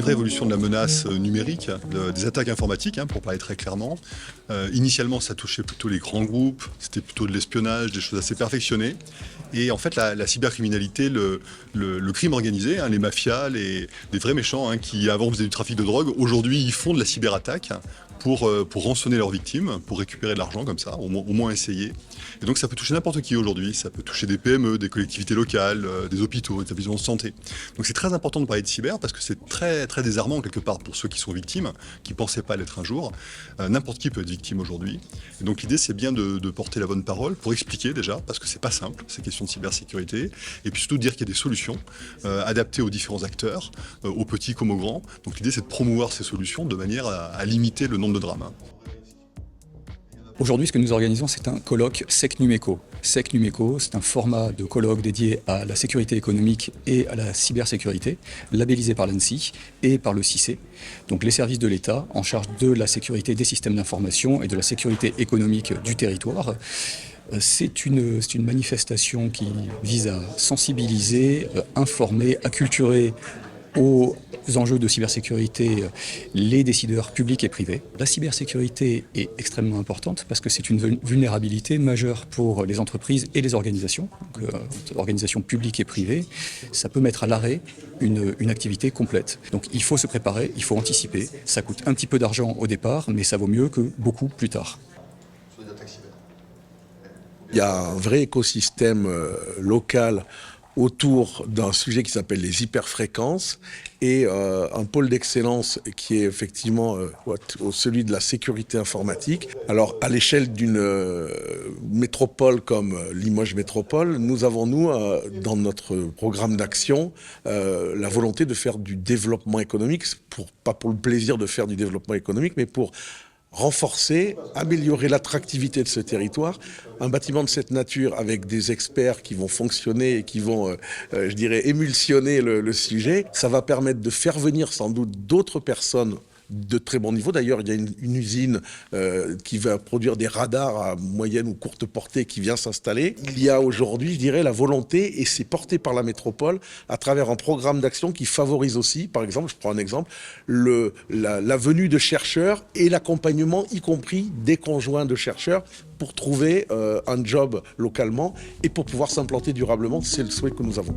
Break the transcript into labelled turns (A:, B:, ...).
A: une vraie évolution de la menace numérique, des attaques informatiques, pour parler très clairement. Initialement, ça touchait plutôt les grands groupes, c'était plutôt de l'espionnage, des choses assez perfectionnées. Et en fait, la cybercriminalité, le crime organisé, les mafias, les vrais méchants qui avant faisaient du trafic de drogue, aujourd'hui ils font de la cyberattaque pour rançonner leurs victimes, pour récupérer de l'argent comme ça, au moins essayer. Et donc ça peut toucher n'importe qui aujourd'hui, ça peut toucher des PME, des collectivités locales, des hôpitaux, des établissements de santé. Donc c'est très important de parler de cyber parce que c'est très, très désarmant quelque part pour ceux qui sont victimes, qui ne pensaient pas l'être un jour. N'importe qui peut être victime aujourd'hui. Et donc l'idée c'est bien de porter la bonne parole pour expliquer déjà, parce que c'est pas simple, ces questions de cybersécurité, et puis surtout de dire qu'il y a des solutions adaptées aux différents acteurs, aux petits comme aux grands. Donc l'idée c'est de promouvoir ces solutions de manière à limiter le nombre de drames.
B: Aujourd'hui, ce que nous organisons, c'est un colloque SecNumeco. SecNumeco, c'est un format de colloque dédié à la sécurité économique et à la cybersécurité, labellisé par l'ANSSI et par le CICE, donc les services de l'État en charge de la sécurité des systèmes d'information et de la sécurité économique du territoire. C'est une manifestation qui vise à sensibiliser, informer, acculturer aux enjeux de cybersécurité les décideurs publics et privés. La cybersécurité est extrêmement importante parce que c'est une vulnérabilité majeure pour les entreprises et les organisations, donc, organisations publiques et privées. Ça peut mettre à l'arrêt une activité complète. Donc il faut se préparer, il faut anticiper. Ça coûte un petit peu d'argent au départ, mais ça vaut mieux que beaucoup plus tard.
C: Il y a un vrai écosystème local autour d'un sujet qui s'appelle les hyperfréquences et un pôle d'excellence qui est effectivement celui de la sécurité informatique. Alors à l'échelle d'une métropole comme Limoges Métropole, nous avons dans notre programme d'action la volonté de faire du développement économique, pas pour le plaisir de faire du développement économique, mais pour renforcer, améliorer l'attractivité de ce territoire. Un bâtiment de cette nature avec des experts qui vont fonctionner et qui vont, je dirais, émulsionner le sujet, ça va permettre de faire venir sans doute d'autres personnes de très bon niveau. D'ailleurs, il y a une usine qui va produire des radars à moyenne ou courte portée qui vient s'installer. Il y a aujourd'hui, je dirais, la volonté, et c'est porté par la métropole, à travers un programme d'action qui favorise aussi, par exemple, je prends un exemple, la venue de chercheurs et l'accompagnement, y compris des conjoints de chercheurs, pour trouver un job localement et pour pouvoir s'implanter durablement. C'est le souhait que nous avons.